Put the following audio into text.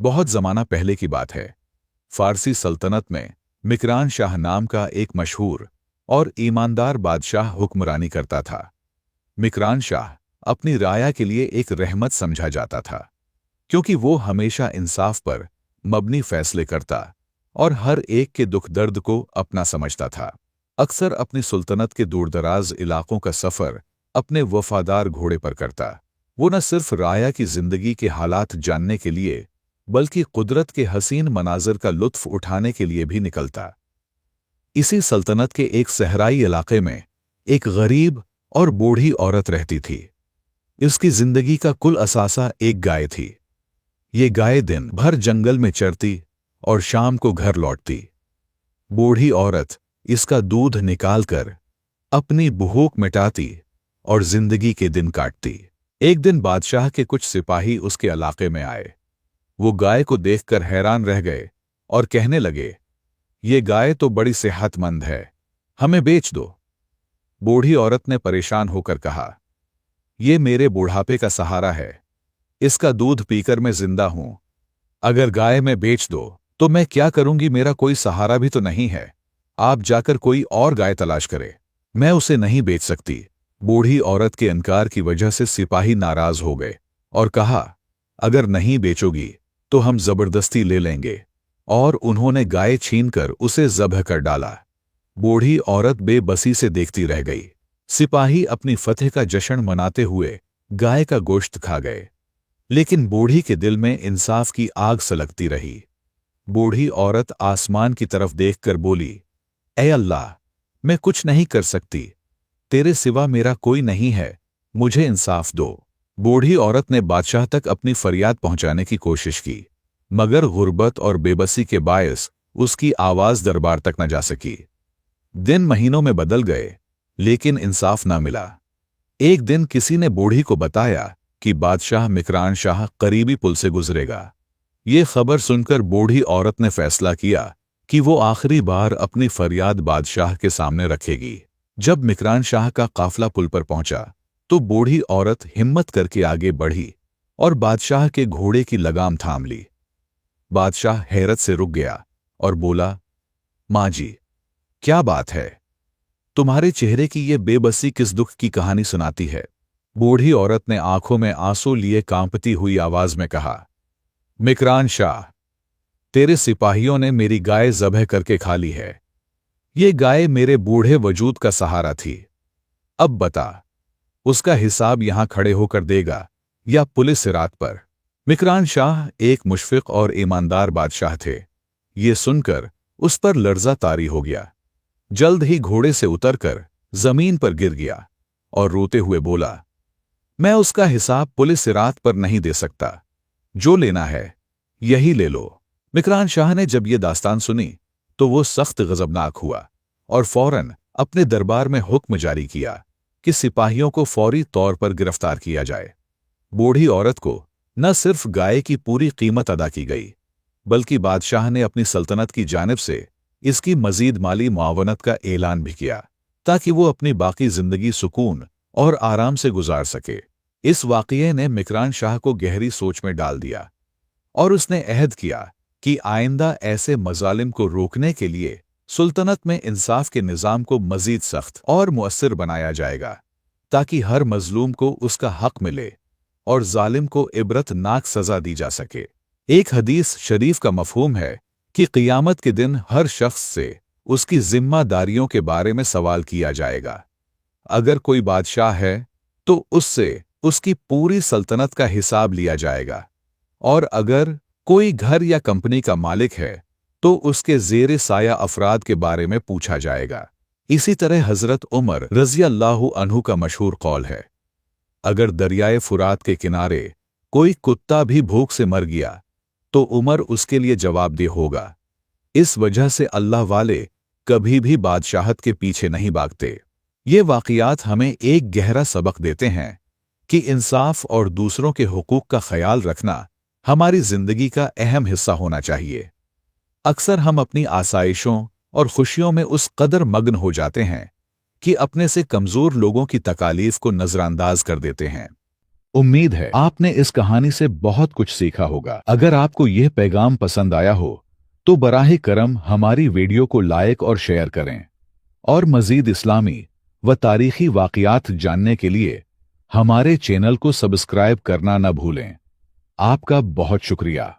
बहुत ज़माना पहले की बात है। फारसी सल्तनत में मिकरान शाह नाम का एक मशहूर और ईमानदार बादशाह हुक्मरानी करता था। मिकरान शाह अपनी राया के लिए एक रहमत समझा जाता था, क्योंकि वो हमेशा इंसाफ पर मबनी फैसले करता और हर एक के दुख दर्द को अपना समझता था। अक्सर अपनी सुल्तनत के दूरदराज इलाकों का सफ़र अपने वफादार घोड़े पर करता। वो न सिर्फ राया की जिंदगी के हालात जानने के लिए बल्कि कुदरत के हसीन मनाज़र का लुत्फ उठाने के लिए भी निकलता। इसी सल्तनत के एक सहराई इलाके में एक गरीब और बूढ़ी औरत रहती थी। इसकी जिंदगी का कुल असासा एक गाय थी। ये गाय दिन भर जंगल में चरती और शाम को घर लौटती। बूढ़ी औरत इसका दूध निकालकर अपनी भूख मिटाती और जिंदगी के दिन काटती। एक दिन बादशाह के कुछ सिपाही उसके इलाके में आए। वो गाय को देखकर हैरान रह गए और कहने लगे, ये गाय तो बड़ी सेहतमंद है, हमें बेच दो। बूढ़ी औरत ने परेशान होकर कहा, ये मेरे बुढ़ापे का सहारा है, इसका दूध पीकर मैं जिंदा हूं। अगर गाय में बेच दो तो मैं क्या करूंगी, मेरा कोई सहारा भी तो नहीं है। आप जाकर कोई और गाय तलाश करें, मैं उसे नहीं बेच सकती। बूढ़ी औरत के इनकार की वजह से सिपाही नाराज हो गए और कहा, अगर नहीं बेचोगी तो हम जबरदस्ती ले लेंगे। और उन्होंने गाय छीनकर उसे ज़ब्ह कर डाला। बूढ़ी औरत बेबसी से देखती रह गई। सिपाही अपनी फतह का जश्न मनाते हुए गाय का गोश्त खा गए, लेकिन बूढ़ी के दिल में इंसाफ की आग सलगती रही। बूढ़ी औरत आसमान की तरफ देखकर बोली, ऐ अल्लाह, मैं कुछ नहीं कर सकती, तेरे सिवा मेरा कोई नहीं है, मुझे इंसाफ दो। बूढ़ी औरत ने बादशाह तक अपनी फरियाद पहुंचाने की कोशिश की, मगर गुर्बत और बेबसी के बायस उसकी आवाज दरबार तक न जा सकी। दिन महीनों में बदल गए, लेकिन इंसाफ न मिला। एक दिन किसी ने बूढ़ी को बताया कि बादशाह मिकरान शाह करीबी पुल से गुजरेगा। ये खबर सुनकर बूढ़ी औरत ने फैसला किया कि वो आखिरी बार अपनी फरियाद बादशाह के सामने रखेगी। जब मिकरान शाह का काफिला पुल पर पहुंचा तो बूढ़ी औरत हिम्मत करके आगे बढ़ी और बादशाह के घोड़े की लगाम थाम ली। बादशाह हैरत से रुक गया और बोला, माँ जी, क्या बात है? तुम्हारे चेहरे की ये बेबसी किस दुख की कहानी सुनाती है? बूढ़ी औरत ने आंखों में आंसू लिए कांपती हुई आवाज में कहा, मिकरान शाह, तेरे सिपाहियों ने मेरी गाय ज़ब्ह करके खा ली है। ये गाय मेरे बूढ़े वजूद का सहारा थी। अब बता, उसका हिसाब यहां खड़े होकर देगा या पुलिस सिरात पर? मिकरान शाह एक मुशफिक और ईमानदार बादशाह थे। ये सुनकर उस पर लर्जा तारी हो गया। जल्द ही घोड़े से उतरकर जमीन पर गिर गया और रोते हुए बोला, मैं उसका हिसाब पुलिस सिरात पर नहीं दे सकता, जो लेना है यही ले लो। मिकरान शाह ने जब ये दास्तान सुनी तो वो सख्त गजबनाक हुआ और फौरन अपने दरबार में हुक्म जारी किया कि सिपाहियों को फौरी तौर पर गिरफ्तार किया जाए। बूढ़ी औरत को न सिर्फ गाय की पूरी कीमत अदा की गई, बल्कि बादशाह ने अपनी सल्तनत की जानिब से इसकी मजीद माली मुआवनत का ऐलान भी किया, ताकि वो अपनी बाकी जिंदगी सुकून और आराम से गुजार सके। इस वाक़ये ने मिकरान शाह को गहरी सोच में डाल दिया और उसने अहद किया कि आइंदा ऐसे मजालिम को रोकने के लिए सुल्तनत में इंसाफ के निज़ाम को मजीद सख्त और मुअस्सिर बनाया जाएगा, ताकि हर मजलूम को उसका हक मिले और जालिम को इबरतनाक सजा दी जा सके। एक हदीस शरीफ का मफहूम है कि क़ियामत के दिन हर शख्स से उसकी जिम्मेदारियों के बारे में सवाल किया जाएगा। अगर कोई बादशाह है तो उससे उसकी पूरी सल्तनत का हिसाब लिया जाएगा, और अगर कोई घर या कंपनी का मालिक है तो उसके ज़ेरे साया अफराद के बारे में पूछा जाएगा। इसी तरह हज़रत उमर रज़ी अल्लाहु अन्हु का मशहूर कौल है, अगर दरियाए फुरात के किनारे कोई कुत्ता भी भूख से मर गया तो उमर उसके लिए जवाबदेह होगा। इस वजह से अल्लाह वाले कभी भी बादशाहत के पीछे नहीं भागते। ये वाक़ियात हमें एक गहरा सबक देते हैं कि इंसाफ और दूसरों के हुकूक का ख्याल रखना हमारी जिंदगी का अहम हिस्सा होना चाहिए। अक्सर हम अपनी आसाइशों और खुशियों में उस कदर मग्न हो जाते हैं कि अपने से कमज़ोर लोगों की तकालीफ को नज़रअंदाज कर देते हैं। उम्मीद है आपने इस कहानी से बहुत कुछ सीखा होगा। अगर आपको यह पैगाम पसंद आया हो तो बराहे करम हमारी वीडियो को लाइक और शेयर करें और मजीद इस्लामी व तारीखी वाक़ियात जानने के लिए हमारे चैनल को सब्सक्राइब करना न भूलें। आपका बहुत शुक्रिया।